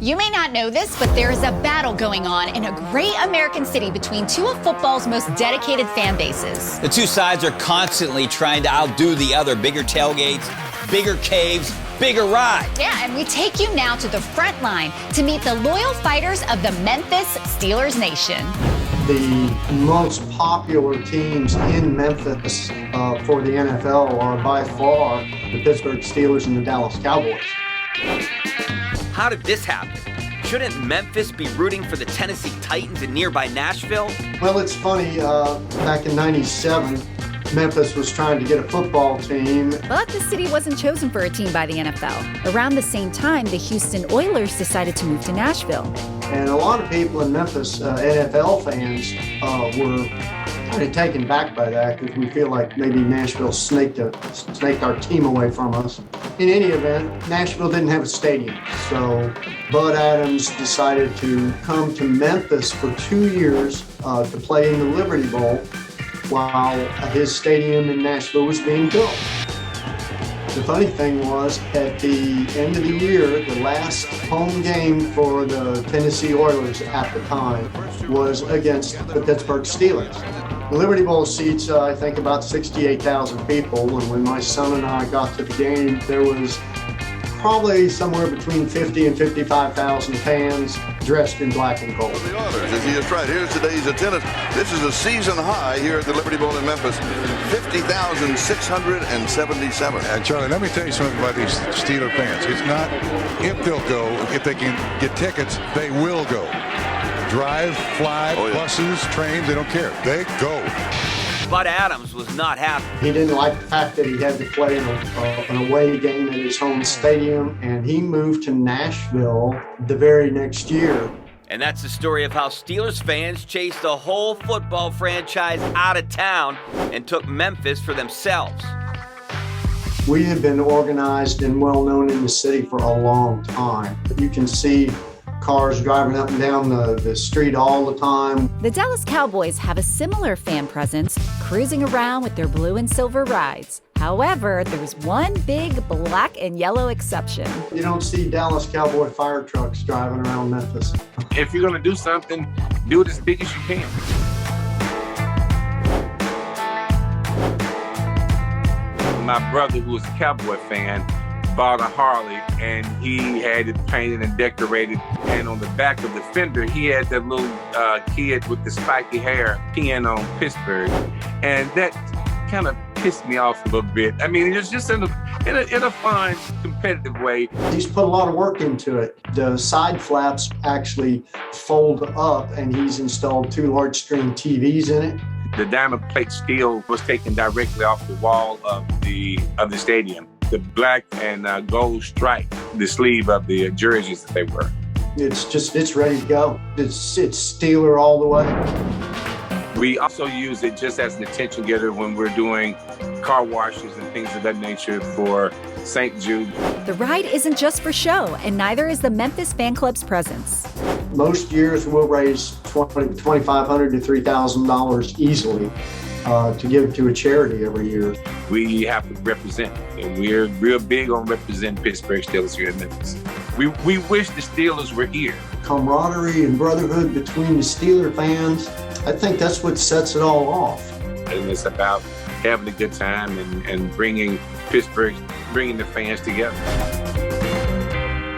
You may not know this, but there is a battle going on in a great American city between two of football's most dedicated fan bases. The two sides are constantly trying to outdo the other. Bigger tailgates, bigger caves, bigger rides. Yeah, and we take you now to the front line to meet the loyal fighters of the Memphis Steelers Nation. The most popular teams in Memphis for the NFL are by far the Pittsburgh Steelers and the Dallas Cowboys. How did this happen? Shouldn't Memphis be rooting for the Tennessee Titans in nearby Nashville? Well, it's funny, back in '97, Memphis was trying to get a football team. But the city wasn't chosen for a team by the NFL. Around the same time, the Houston Oilers decided to move to Nashville. And a lot of people in Memphis, NFL fans, were kind of taken back by that because we feel like maybe Nashville snaked our team away from us. In any event, Nashville didn't have a stadium, so Bud Adams decided to come to Memphis for 2 years to play in the Liberty Bowl while his stadium in Nashville was being built. The funny thing was, at the end of the year, the last home game for the Tennessee Oilers at the time was against the Pittsburgh Steelers. The Liberty Bowl seats, I think, about 68,000 people, and when my son and I got to the game, there was probably somewhere between 50 and 55,000 fans dressed in black and gold. The Oilers, as he is right, here's today's attendance. This is a season high here at the Liberty Bowl in Memphis, 50,677. And Charlie, let me tell you something about these Steeler fans. It's not if they'll go, if they can get tickets, they will go. Drive, fly, buses, trains, they don't care. They go. Bud Adams was not happy. He didn't like the fact that he had to play in an away game at his home stadium, and he moved to Nashville the very next year. And that's the story of how Steelers fans chased the whole football franchise out of town and took Memphis for themselves. We have been organized and well known in the city for a long time. You can see cars driving up and down the street all the time. The Dallas Cowboys have a similar fan presence, cruising around with their blue and silver rides. However, there's one big black and yellow exception. You don't see Dallas Cowboy fire trucks driving around Memphis. If you're going to do something, do it as big as you can. My brother, who was a Cowboy fan, bought a Harley, and he had it painted and decorated. And on the back of the fender, he had that little kid with the spiky hair peeing on Pittsburgh. And that kind of pissed me off a little bit. I mean, it was just in a fun, competitive way. He's put a lot of work into it. The side flaps actually fold up, and he's installed 2 large screen TVs in it. The diamond plate steel was taken directly off the wall of the stadium. The black and gold stripe, the sleeve of the jerseys that they were. It's ready to go. It's Steeler all the way. We also use it just as an attention getter when we're doing car washes and things of that nature for St. Jude. The ride isn't just for show, and neither is the Memphis Fan Club's presence. Most years we'll raise $2,500 to $3,000 easily to give to a charity every year. We have to represent, and we're real big on representing Pittsburgh Steelers here in Memphis. We wish the Steelers were here. Camaraderie and brotherhood between the Steeler fans, I think that's what sets it all off. And it's about having a good time and bringing the fans together.